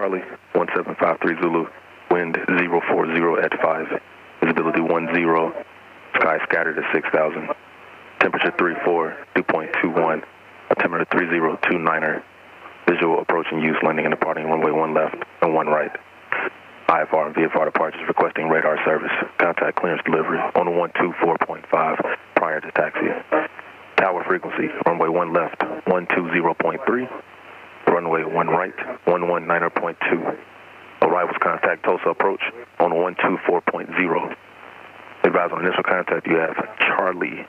Charlie, 1753 Zulu, wind 040 at 5, visibility 10, sky scattered at 6,000, temperature 34, dew point 21, altimeter 3029er, visual approach and use landing and departing runway 1 left and 1 right. IFR and VFR departures requesting radar service. Contact clearance delivery on 124.5 prior to taxi. Tower frequency, runway 1 left, 120.3. Runway 1 right, 119.2. Arrivals contact Tulsa approach on 124.0. Advise on initial contact you have Charlie.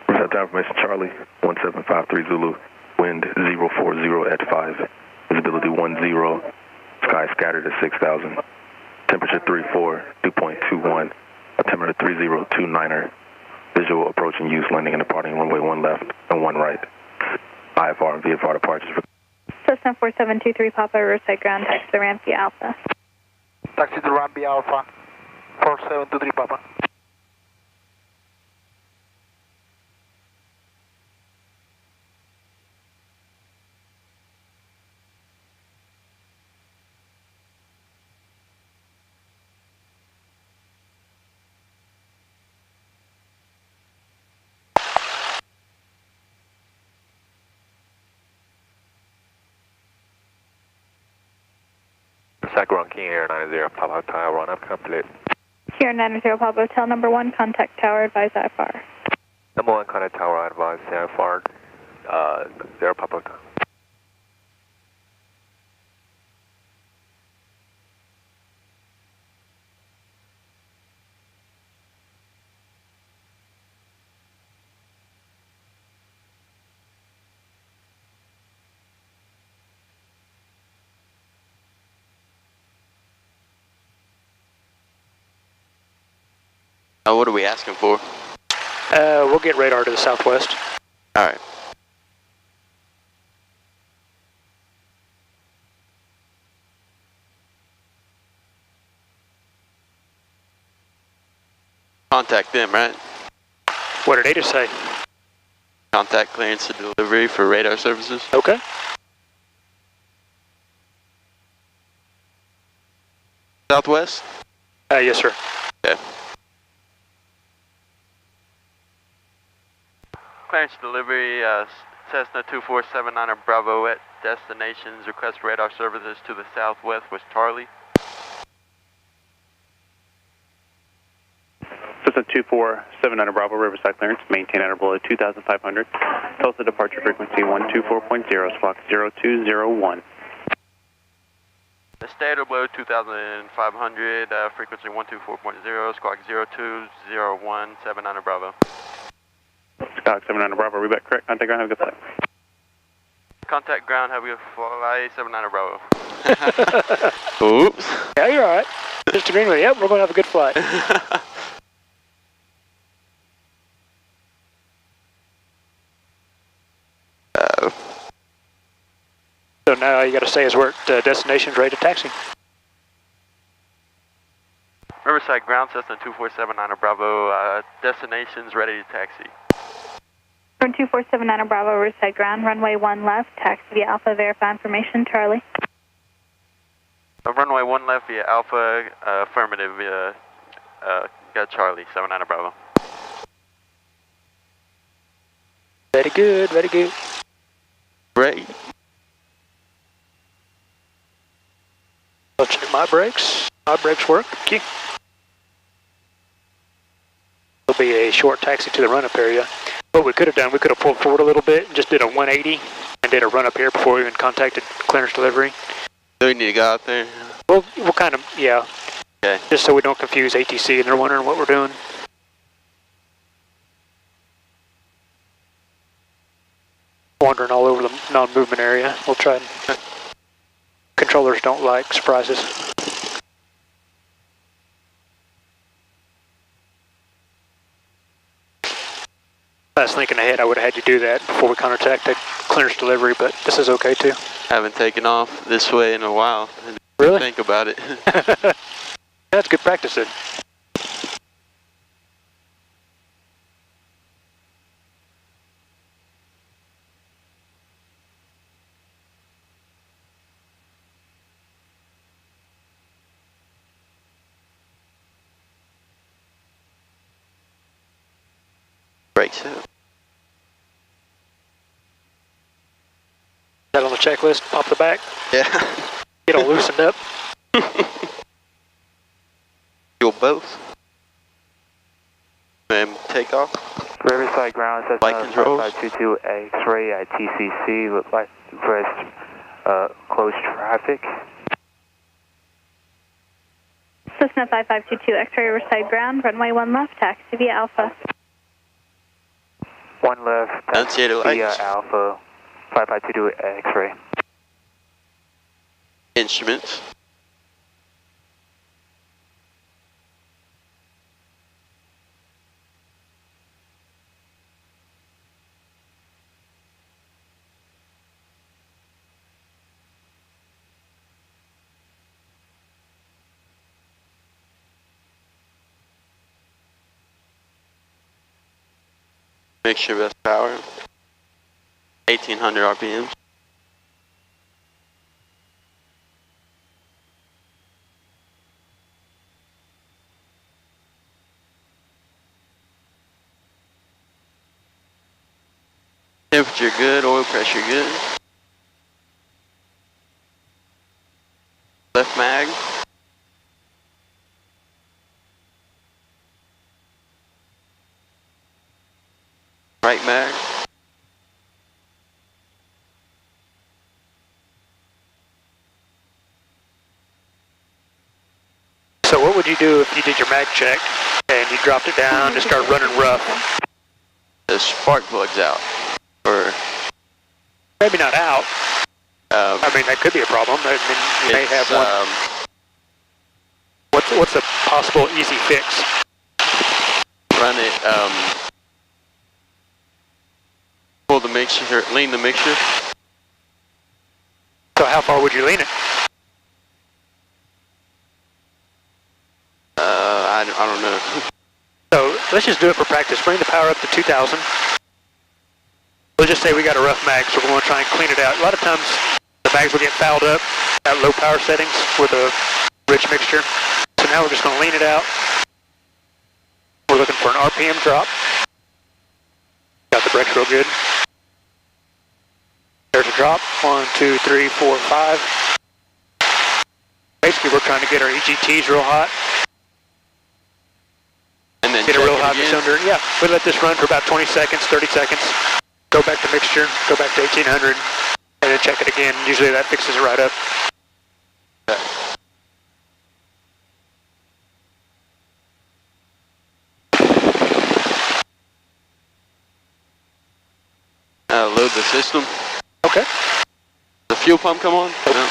Reset information Charlie, 1753 Zulu, wind 040 at 5. Visibility 10, sky scattered at 6,000, temperature 34, dew point 21, altimeter 3029er, visual approach and use landing and departing runway 1 left and 1 right. IFR and VFR departures. Cessna 4723 Papa, Riverside ground, taxi to ramp via Alpha. Taxi to ramp via Alpha, 4723 Papa. Sacron King Air 90 Papa Tower run up complete. Here 90 Papa, Hotel number 1, contact tower, advise IFR. Number 1 contact tower, advise IFR, 0 Papa. What are we asking for? We'll get radar to the southwest. All right. Contact them, right? What did Ada say? Contact clearance to delivery for radar services. Okay. Southwest? Yes, sir. Okay. Clearance delivery, Cessna 2479 Bravo at destinations, request radar services to the southwest with Charlie. Cessna 2479 Bravo, Riverside clearance, maintain interval at 2,500. Tulsa departure frequency 124.0, squawk 0201. The standard below 2,500, frequency 124.0, squawk 0201, 79 Bravo. Squawk 79 Bravo, reback correct, contact ground, have a good flight. Contact ground, have a good flight, 79 Bravo. Oops. Yeah, you're all right. Mr. Greenway, yep, we're going to have a good flight. So now all you got to say is we're at destination's ready to taxi. Riverside ground, Cessna 2479 Bravo, destinations ready to taxi. 2479 Bravo, Riverside ground, runway 1 left, taxi via Alpha, verify information, Charlie. Runway 1 left via Alpha, affirmative via, got Charlie, 79 Bravo. Very good, very good. Great. I'll check my brakes. My brakes work. Thank you. There'll be a short taxi to the run-up area. What we could have done, we could have pulled forward a little bit and just did a 180 and did a run-up here before we even contacted clearance delivery. Do we need to go out there? We'll kind of, yeah. Okay. Just so we don't confuse ATC and they're wondering what we're doing. Wandering all over the non-movement area. We'll try and... Controllers don't like surprises. I was thinking ahead, I would have had you do that before we contacted clearance delivery, but this is okay too. Haven't taken off this way in a while. Really? Think about it. That's good practice then. think so. That on the checklist, pop the back, Yeah. get all loosened up. Fuel both. And take off. Riverside ground, Light Cessna controls. 5522 X-ray at TCC, look like request close traffic. Cessna 5522 X-ray Riverside ground, runway 1 left, taxi via Alpha. 1 left, taxi Enunciator via lights. Alpha, 5522 X-ray. Instruments. Mixture best power. 1800 RPM. Temperature good, oil pressure good. Left mag. Right mag. So what would you do if you did your mag check and you dropped it down and started running rough? The spark plug's out. Or Maybe not out. I mean, that could be a problem. I mean, you may have one. What's a possible easy fix? Run it, pull the mixture, lean the mixture. So how far would you lean it? I don't know. So let's just do it for practice. Bring the power up to 2,000. We'll just say we got a rough mag, so we're going to try and clean it out. A lot of times the mags will get fouled up at low power settings with a rich mixture. So now we're just going to lean it out. We're looking for an RPM drop. Got the brakes real good. There's a drop. 1, 2, 3, 4, 5. Basically, we're trying to get our EGTs real hot. And then Get it real hot again. cylinder. Yeah, we let this run for about 20 seconds, 30 seconds. Go back to mixture, go back to 1800, and then check it again. Usually that fixes it right up. Load the system. Okay. The fuel pump come on? No.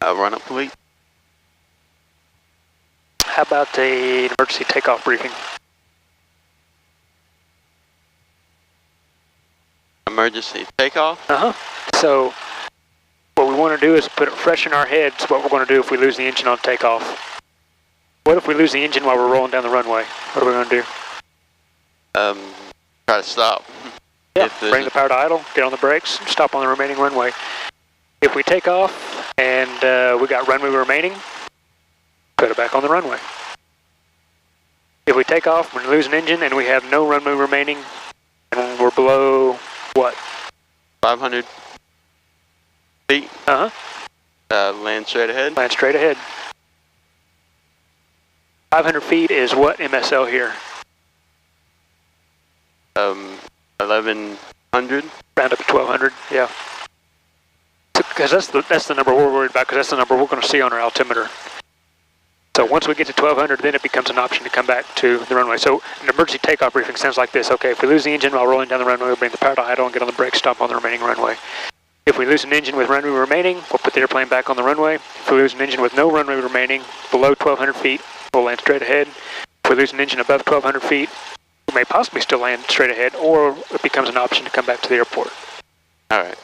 Run up complete. How about an emergency takeoff briefing? Emergency takeoff. So what we want to do is put it fresh in our heads what we're going to do if we lose the engine on takeoff. What if we lose the engine while we're rolling down the runway? What are we going to do? Try to stop. Yeah, bring the power to idle, get on the brakes, stop on the remaining runway. If we take off and we got runway remaining, put it back on the runway. If we take off, we lose an engine, and we have no runway remaining, and we're below, what? 500 feet. Land straight ahead. Land straight ahead. 500 feet is what MSL here? 1100. Round up to 1200, yeah. Because that's the number we're worried about, because that's the number we're going to see on our altimeter. So once we get to 1200, then it becomes an option to come back to the runway. So an emergency takeoff briefing sounds like this. Okay, if we lose the engine while rolling down the runway, we'll bring the power to idle and get on the brake stop on the remaining runway. If we lose an engine with runway remaining, we'll put the airplane back on the runway. If we lose an engine with no runway remaining below 1200 feet, we'll land straight ahead. If we lose an engine above 1200 feet, we may possibly still land straight ahead, or it becomes an option to come back to the airport. All right.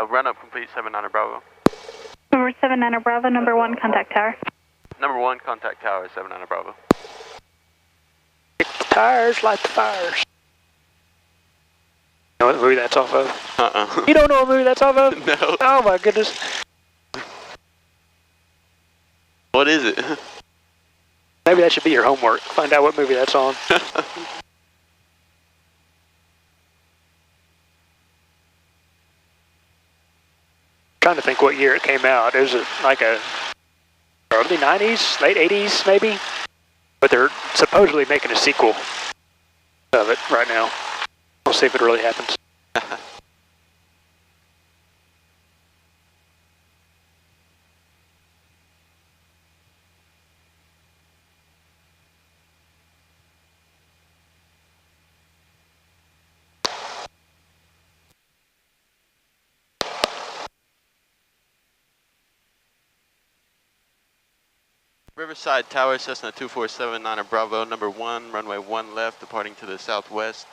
Run up complete 79er Bravo. Number 79er Bravo, number 1, contact tower. Number 1, contact tower, 79er Bravo. Kick the tires, light the fires. You know what movie that's off of? You don't know what movie that's off of? No. Oh my goodness. What is it? Maybe that should be your homework. Find out what movie that's on. Trying to think what year it came out. It was like a early 90s, late 80s maybe. But they're supposedly making a sequel of it right now. We'll see if it really happens. Riverside Tower, Cessna 2479er Bravo, number 1, runway 1 left, departing to the southwest.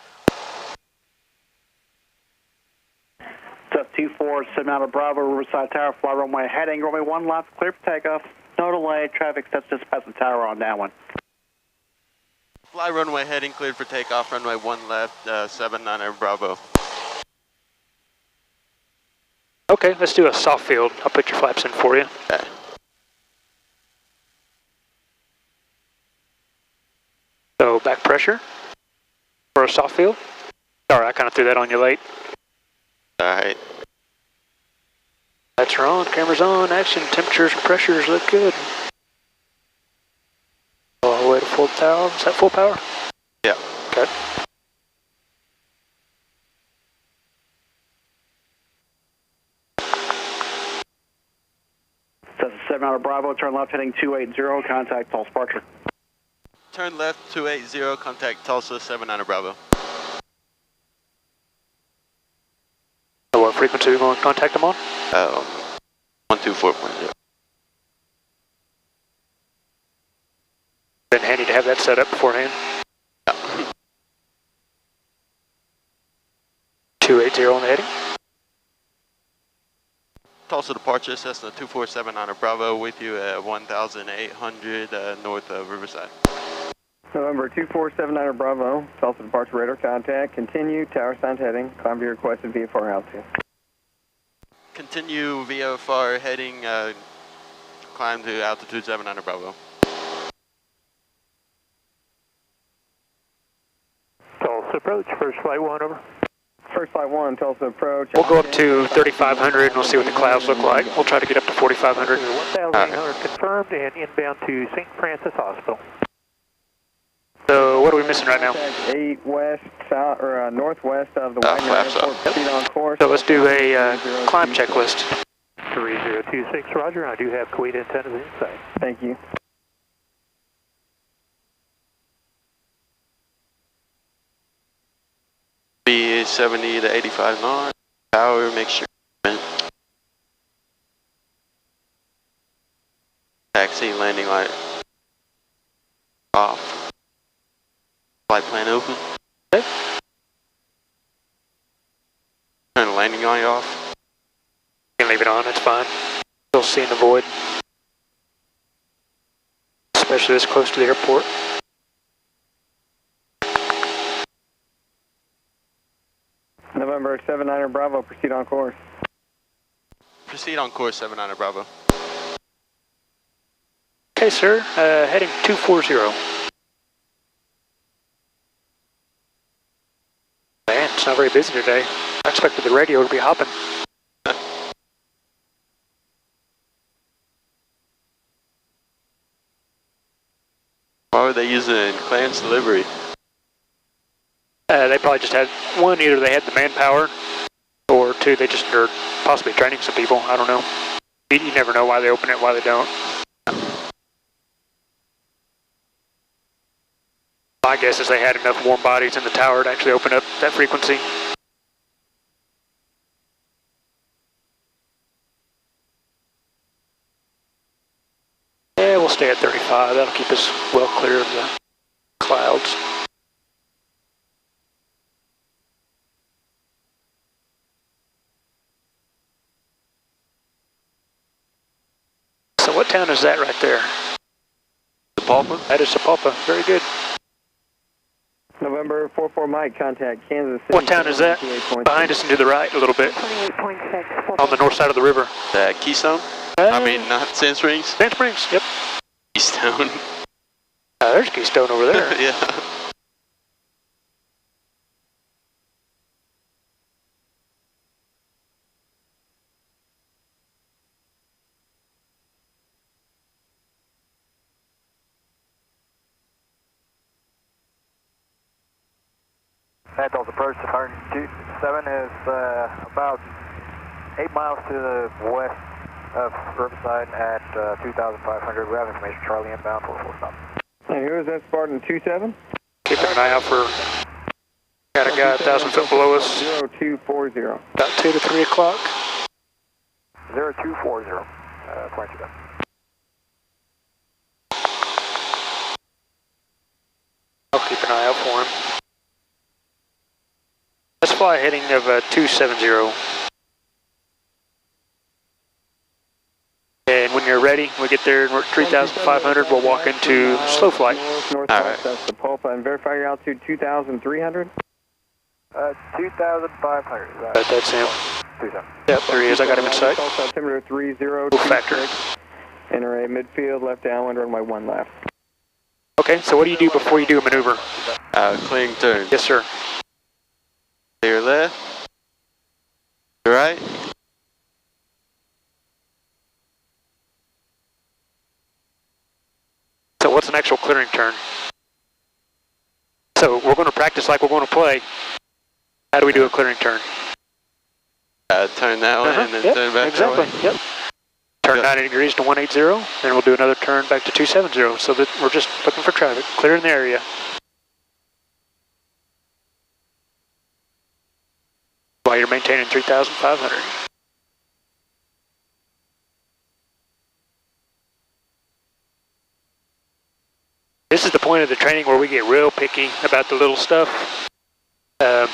Up 2479er Bravo, Riverside Tower, fly runway heading, runway 1 left, clear for takeoff. No delay, traffic sets just past the tower on that one. Fly runway heading, cleared for takeoff, runway 1 left, 79er Bravo. Okay, let's do a soft field. I'll put your flaps in for you. Okay. So back pressure for a soft field. Sorry, I kind of threw that on you late. Alright. Lights are on, cameras on, action, temperatures and pressures look good. All the way to full power. Is that full power? Yeah. Okay. That's 79er Bravo, turn left heading 280, contact Tulsa departure. Turn left 280, contact Tulsa 79er Bravo. So what frequency are we going to contact them on? 124.0. Been handy to have that set up beforehand. Yeah. 280 on the heading. Tulsa departure, Cessna 2479er Bravo, with you at 1800 north of Riverside. November 2479er Bravo, Tulsa departure radar contact, continue, tower sound heading, climb to your requested VFR altitude. Continue VFR heading, climb to altitude 79er Bravo. Tulsa approach, first flight 1 over. First flight 1, Tulsa approach. We'll go up to 3,500 and we'll see what the clouds look like. We'll try to get up to 4,500. 1,800 confirmed and inbound to St. Francis Hospital. So what are we missing right now? 8 west, south, or northwest of the Wagner Airport, proceed on course. So let's do a climb checklist. 3026, roger, I do have Kuwait antennas inside. Thank you. Be 70 to 85 knots. Power, make sure. Taxi, landing light off. Flight plan open. Okay. Turn the landing light off. You can leave it on, it's fine. Still seeing the void. Especially this close to the airport. November 79er Bravo, proceed on course. Proceed on course 79er Bravo. Okay, sir. Heading 240. Man, it's not very busy today. I expected the radio to be hopping. Why would they use it in Clarence delivery? They probably just had one, either they had the manpower too. They just are possibly training some people. I don't know. You never know why they open it, why they don't. My guess is they had enough warm bodies in the tower to actually open up that frequency. Yeah, we'll stay at 35. That'll keep us well clear of the clouds. So what town is that right there? Sapulpa? That is Sapulpa. Very good. November 44 Mike, contact Kansas City. What town is that? Behind us and to the right a little bit. 28.6. On the north side of the river. Keystone? I mean, not Sand Springs? Sand Springs, yep. Keystone. There's Keystone over there. Yeah. Delta approach to 127 is about 8 miles to the west of Riverside at 2,500. We have information, Charlie inbound for 4 stop. And who is that, Spartan 27? Keeping an eye out for, got a guy 1,000 foot below us. 0240. About 2 to 3 o'clock. 0240, 22. I'll keep an eye out for him. Let's fly a heading of 270. And when you're ready, we get there and we're at 3,500, we'll walk into slow flight. North, Alright. That's the Pulpa, and verify your altitude 2,300. 2,500. That's him. 27. Yep, there he is. I got him in sight. Altimeter 3026. Enter a midfield, left downwind, runway 1 left. Okay, so what do you do before you do a maneuver? Clearing turn. Yes, sir. To your left. Your right. So what's an actual clearing turn? So we're going to practice like we're going to play. How do we do a clearing turn? Turn that way and then turn back that way. Yep. Turn 90 degrees to 180, then we'll do another turn back to 270, so that we're just looking for traffic, clearing the area. While you're maintaining 3,500. This is the point of the training where we get real picky about the little stuff. You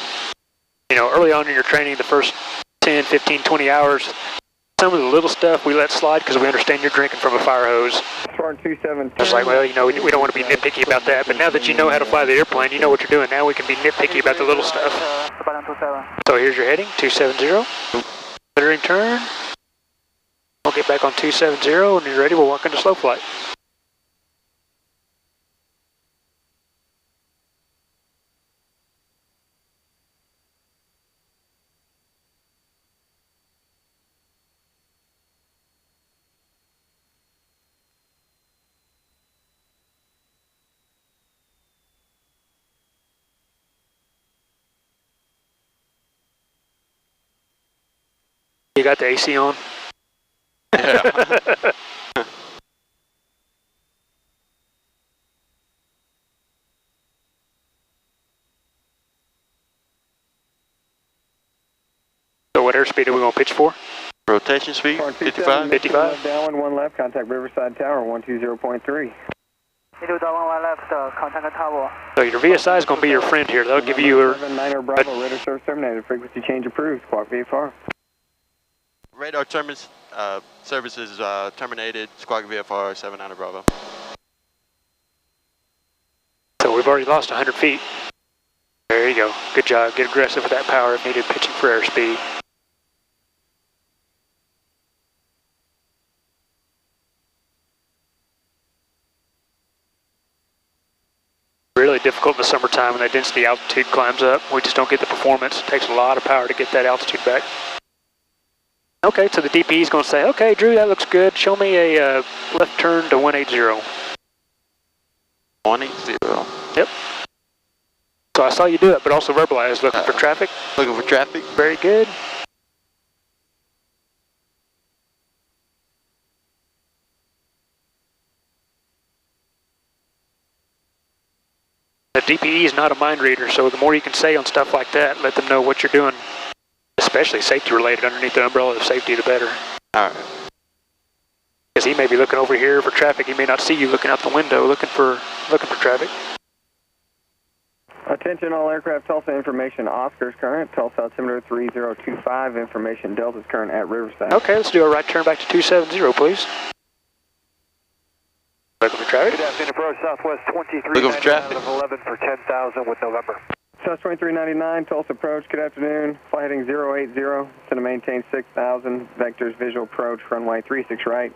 know, early on in your training, the first 10, 15, 20 hours, some of the little stuff we let slide because we understand you're drinking from a fire hose. It's like, well, you know, we don't want to be nitpicky about that, but now that you know how to fly the airplane, you know what you're doing. Now we can be nitpicky about the little stuff. So here's your heading, 270. Clearing turn. We'll get back on 270, and when you're ready, we'll walk into slow flight. You got the AC on? Yeah. So what airspeed are we going to pitch for? Rotation speed, 55. 55. Downwind 1 left, contact Riverside Tower, 120.3. So your VSI is going to be your friend here. They'll give you a... 79er Bravo, radar service terminated, frequency change approved, squawk VFR. Radar services terminated, squawk VFR 79er Bravo. So we've already lost 100 feet. There you go. Good job. Get aggressive with that power if needed, pitching for airspeed. Really difficult in the summertime when that density altitude climbs up. We just don't get the performance. It takes a lot of power to get that altitude back. Okay, so the DP is going to say, okay, Drew, that looks good. Show me a left turn to 180. 180. Yep. So I saw you do it, but also verbalize, looking for traffic. Looking for traffic. Very good. The DPE is not a mind reader, so the more you can say on stuff like that, let them know what you're doing, especially safety related underneath the umbrella of safety, the better. All right. Because he may be looking over here for traffic. He may not see you looking out the window looking for traffic. Attention all aircraft, Tulsa information, Oscar's current, Tulsa altimeter 3025, information Delta's current at Riverside. Okay, let's do a right turn back to 270, please. Looking for traffic. Good afternoon, approach Southwest 23. Looking for traffic. 11 for 10,000 with November. South 2399, Tulsa approach, good afternoon. Flight heading 080, to maintain 6,000, vectors visual approach, runway 36 right,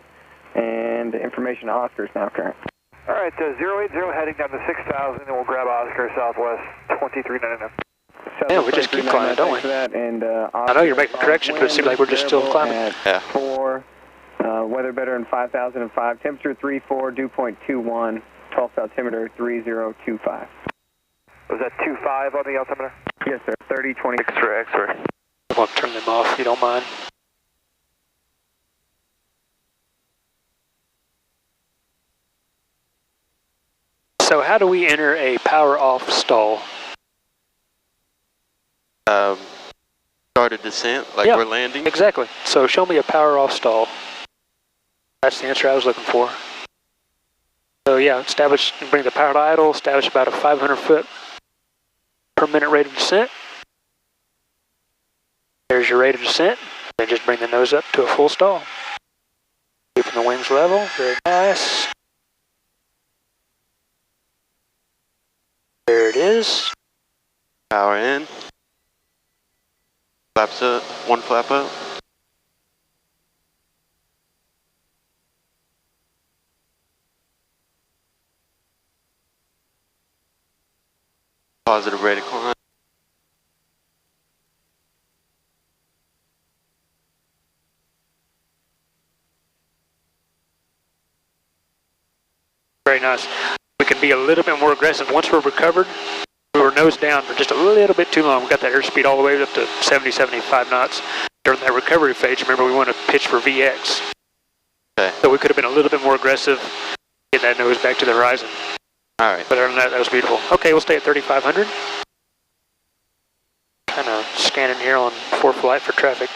and information Oscar's now current. All right, 080 heading down to 6,000, and we'll grab Oscar Southwest 2399. Yeah, we just keep climbing, don't we? And, I know you're making corrections, but it seems like we're just still climbing. Yeah. 4, weather better than 5,005, temperature 34, dew point 21, Tulsa altimeter 3025. Was that 25 on the altimeter? Yes, sir. 3020. X-ray, X-ray. I want to turn them off if you don't mind. So how do we enter a power off stall? Start a descent like we're landing? Exactly. So show me a power off stall. That's the answer I was looking for. So yeah, establish, bring the power to idle, establish about a 500 foot per minute rate of descent. There's your rate of descent. Then just bring the nose up to a full stall. Keeping the wings level, very nice. There it is. Power in. Flaps up, one flap up. Positive rate of climb. Very nice. We can be a little bit more aggressive. Once we're recovered, we were nose down for just a little bit too long. We got that airspeed all the way up to 70, 75 knots. During that recovery phase, remember we want to pitch for VX. Okay. So we could have been a little bit more aggressive, get that nose back to the horizon. All right. But other than that, that was beautiful. Okay, we'll stay at 3,500. Kind of scanning here on ForeFlight for traffic.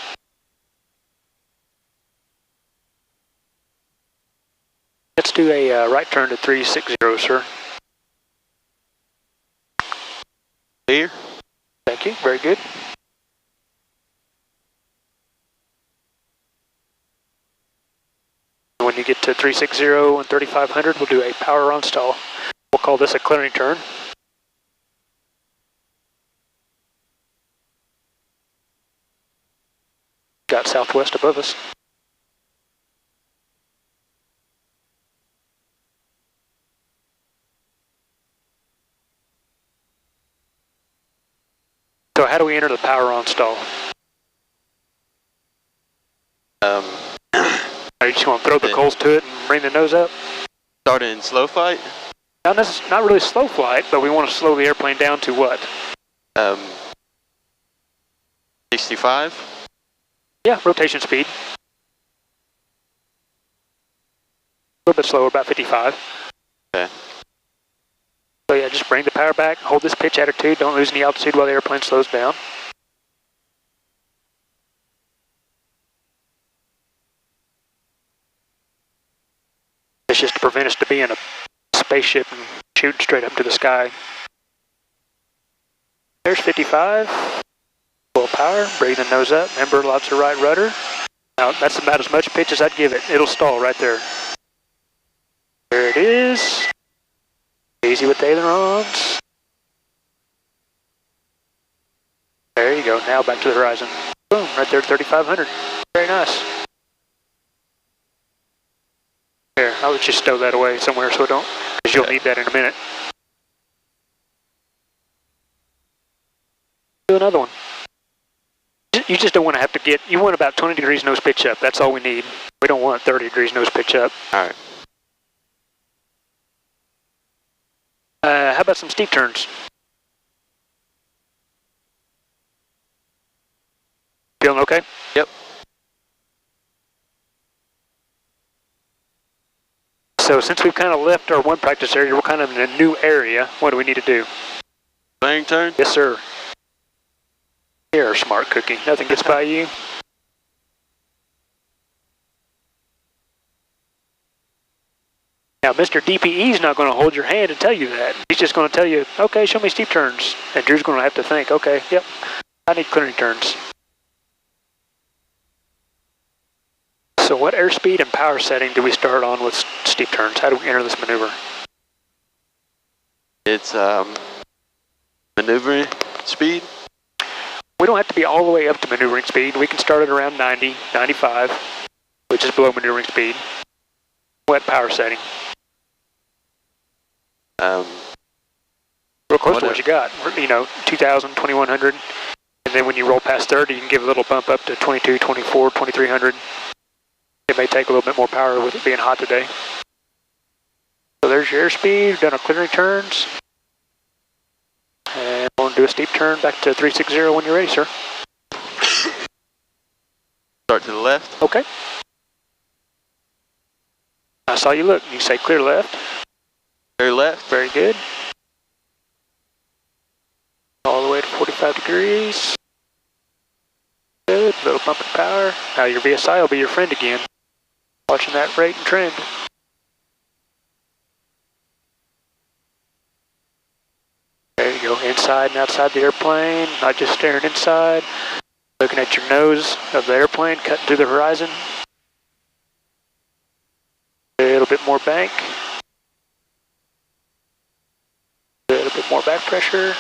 Let's do a right turn to 360, sir. Clear. Thank you, very good. When you get to 360 and 3,500, we'll do a power on stall. We'll call this a clearing turn. Got Southwest above us. So how do we enter the power on stall? Are you just going to throw the coals to it and bring the nose up? Start in slow flight? Not really slow flight, but we want to slow the airplane down to what? 65? Yeah, rotation speed. A little bit slower, about 55. Okay. So yeah, just bring the power back, hold this pitch attitude, don't lose any altitude while the airplane slows down. It's just to prevent us to be in a spaceship and shooting straight up to the sky. There's 55. Full power, bring the nose up. Remember, lots of right rudder. Now, that's about as much pitch as I'd give it. It'll stall right there. There it is. Easy with the ailerons. There you go. Now back to the horizon. Boom, right there at 3,500. Very nice. Here, I'll let you stow that away somewhere so don't, because you'll need that in a minute. Do another one. You just don't want to have to get, you want about 20 degrees nose pitch up. That's all we need. We don't want 30 degrees nose pitch up. All right. How about some steep turns? Feeling okay? Yep. So So since we've kind of left our one practice area, we're kind of in a new area. What do we need to do? Clearing turn? Yes, sir. You're a smart cookie. Nothing gets by you. Now, Mr. DPE is not going to hold your hand and tell you that. He's just going to tell you, okay, show me steep turns. And Drew's going to have to think, okay, yep, I need clearing turns. So what airspeed and power setting do we start on with steep turns? How do we enter this maneuver? It's maneuvering speed. We don't have to be all the way up to maneuvering speed. We can start at around 90, 95, which is below maneuvering speed. What power setting? Real close to what you got. You know, 2,000, 2,100. And then when you roll past 30, you can give a little bump up to 22, 24, 2,300. It may take a little bit more power with it being hot today. So there's your airspeed. We've done our clearing turns. And we'll do a steep turn back to 360 when you're ready, sir. Start to the left. Okay. I saw you look. You say clear left. Clear left. Very good. All the way to 45 degrees. Good. Little bump of power. Now your VSI will be your friend again. Watching that rate and trend. There you go. Inside and outside the airplane. Not just staring inside. Looking at your nose of the airplane, cutting through the horizon. A little bit more bank. A little bit more back pressure.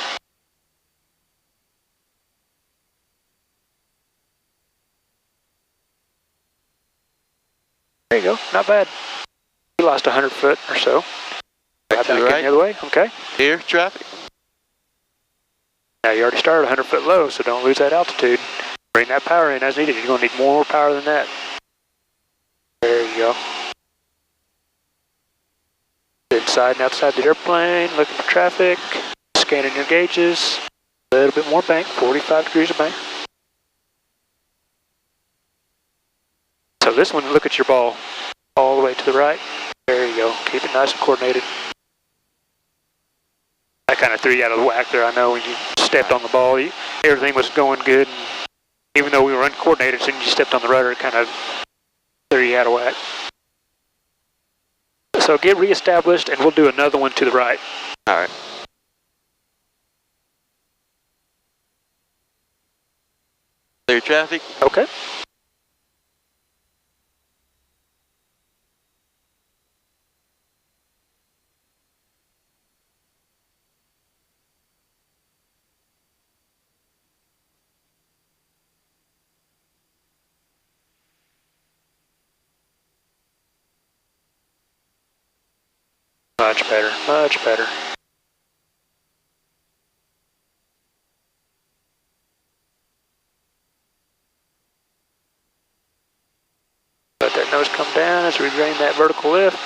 There you go, not bad. We lost 100 foot or so. Back to the right. The other way, okay. Here, traffic. Now you already started 100 foot low, so don't lose that altitude. Bring that power in as needed. You're going to need more power than that. There you go. Inside and outside the airplane, looking for traffic, scanning your gauges. A little bit more bank, 45 degrees of bank. So this one, look at your ball, all the way to the right. There you go, keep it nice and coordinated. I kind of threw you out of the whack there, I know, when you stepped on the ball. Everything was going good, and even though we were uncoordinated, as soon as you stepped on the rudder, it kind of threw you out of whack. So get reestablished, and we'll do another one to the right. All right. Clear traffic. Okay. Much better, much better. Let that nose come down as we drain that vertical lift.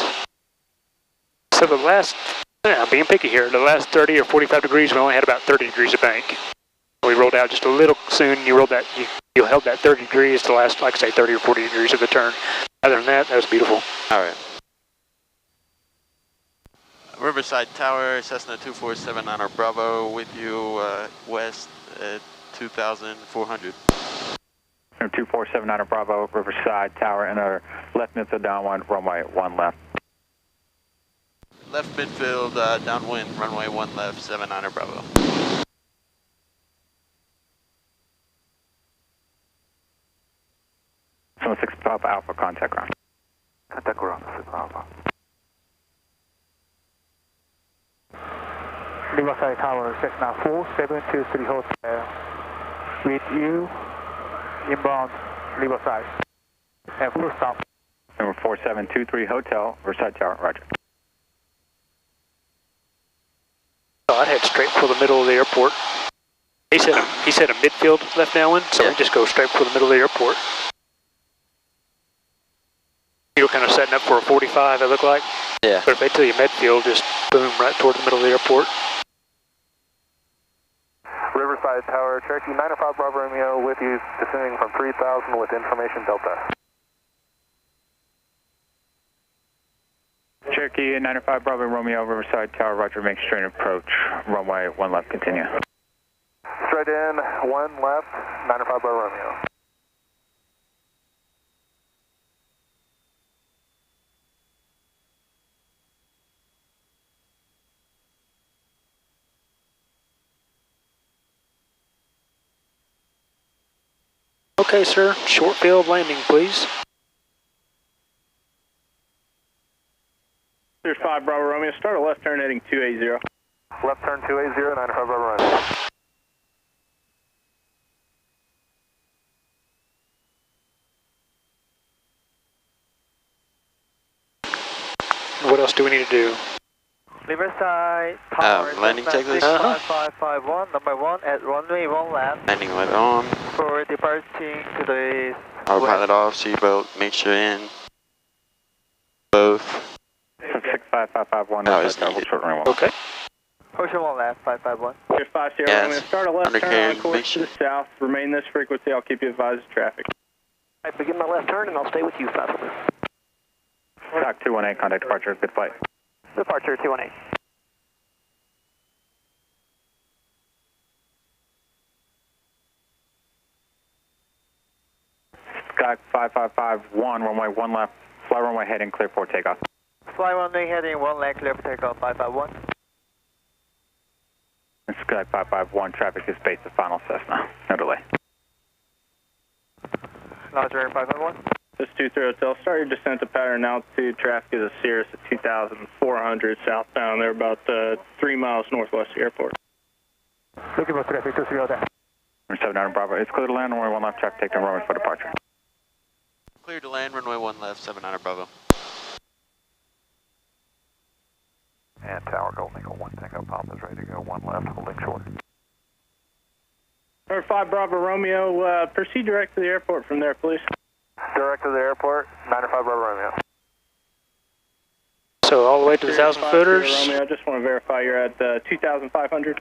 So the last, I'm being picky here, the last 30 or 45 degrees, we only had about 30 degrees of bank. We rolled out just a little soon, you rolled that, you held that 30 degrees to the last, like I say, 30 or 40 degrees of the turn. Other than that, that was beautiful. All right. Riverside Tower, Cessna 2479 Bravo with you west at 2,400. 2479 Bravo, Riverside Tower, and our left midfield downwind, runway 1 left. Left midfield, downwind, runway 1 left, 79 Bravo. So 6 Papa Alpha, contact ground. Contact ground, 6 Alpha. Riverside Tower, Cessna 4723 Hotel. With you, inbound Riverside. And full stop. Number 4723 Hotel, Riverside Tower, roger. So I'd head straight for the middle of the airport. He said a midfield left downwind, so yeah. We just go straight for the middle of the airport. You were kind of setting up for a 45, it looked like. Yeah. But if they tell you midfield, just boom, right toward the middle of the airport. Riverside Tower, Cherokee 905 Bravo Romeo with you, descending from 3000 with information Delta. Cherokee 95 Bravo Romeo, Riverside Tower, roger, make straight approach, runway 1 left, continue. Straight in, 1 left, 95 Bravo Romeo. Okay, sir. Short field landing, please. There's 5 Bravo Romeo, start a left turn heading 280. Left turn 280, 95 Bravo Romeo. What else do we need to do? Riverside Tower, landing checklist. 6551, number 1 at runway 1 left. Landing light on. For departing to the Autopilot off, seatbelt, make sure in. Both. 65551, No, it's not. short runway 1. Okay. Portion 1 left, 551. There's 5 Sierra Yes. Romeo, start a left turn Undercarriage, on course make to sure- the south, remain this frequency, I'll keep you advised of traffic. I begin my left turn and I'll stay with you, 500. Stock 218, contact departure, good flight. Departure 218. Sky 5551, runway 1 left, fly runway heading, clear for takeoff. Fly runway heading 1 left, clear for takeoff, 551. Sky 551, traffic is based at final Cessna, no delay. Roger, 551. This is 23 Hotel, start your descent to pattern altitude, traffic is a Cirrus at 2,400 southbound, they're about 3 miles northwest of the airport. Looking for traffic, 23 Hotel. 79 Bravo, it's clear to land, runway 1 left, traffic take the runway for departure. Clear to land, runway 1 left, 79 Bravo. And Tower Golden Eagle 1 Tango Pop is ready to go, 1 left, holding short. Number 5 Bravo Romeo, proceed direct to the airport from there, please. Direct to the airport, 95 Bravo Romeo. So all the way to the 1,000 footers. Romeo, I just want to verify you're at 2,500.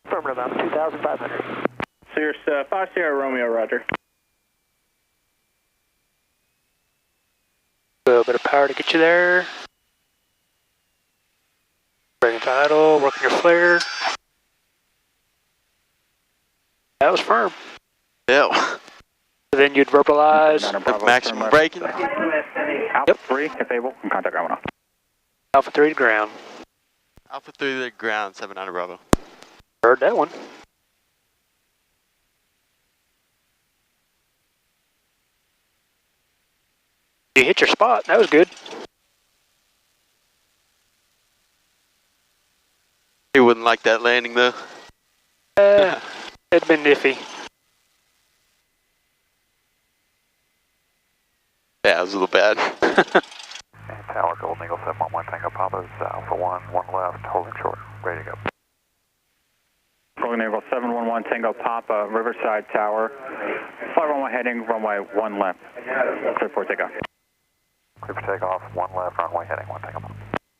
Affirmative, about 2,500. Cirrus 5 Sierra Romeo, roger. A little bit of power to get you there. Bring it to idle, working your flare. That was firm. Yeah. Then you'd verbalize. Maximum braking. Alpha 3, if able, and contact ground 1 off. Alpha 3 to ground. Alpha 3 to the ground, 79 Bravo. Heard that one. You hit your spot. That was good. He wouldn't like that landing though. It'd been iffy. Yeah, it was a little bad. And Tower Golden Eagle 711 Tango Papa is Alpha 1, 1 left, holding short, ready to go. Golden Eagle 711 Tango Papa, Riverside Tower, fly runway heading, runway 1 left, clear for takeoff. Clear for takeoff, 1 left, runway heading 1 Tango Papa.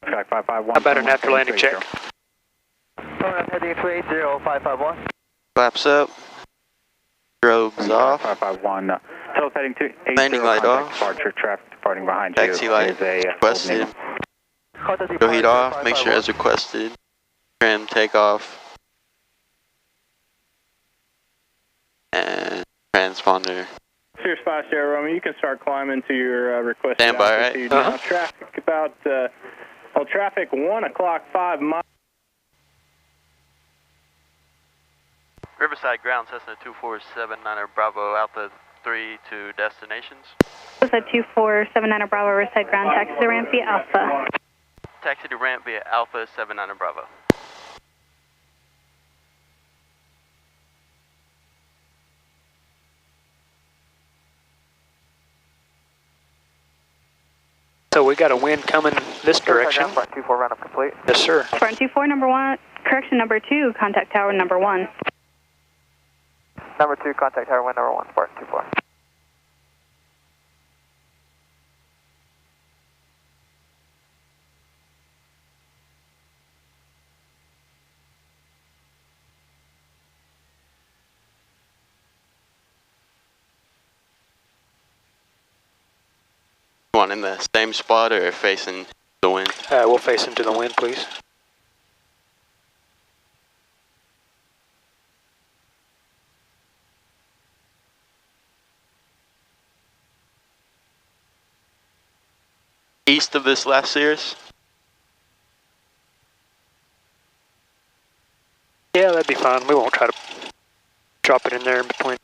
Sky 551. How about an after landing check? Alright, heading 280, 551. Flaps up. Strobes off. 551. Total heading 280. Landing light off. Departure traffic departing behind Taxi you. light Is a, requested. Go heat off. Make sure as requested. Trim takeoff. And transponder. Cirrus 5 Sierra Romeo, you can start climbing to your requested Standby, right? altitude. Now, traffic about, traffic 1 o'clock, 5 miles. Riverside ground, Cessna 2479 Bravo, Alpha 3 to destinations. Cessna 2479 Bravo, Riverside ground, taxi to ramp via Alpha. Taxi to ramp via Alpha 79 Bravo. So we got a wind coming this direction. Front 24 roundup complete. Yes, sir. Front 24, number 1, correction number 2, contact tower number 1. Number 2, contact tower 1, number 1, Spartan 24. One in the same spot or facing The wind. We'll face into the wind, please. East of this last Cirrus? Yeah, that'd be fine. We won't try to drop it in there in between.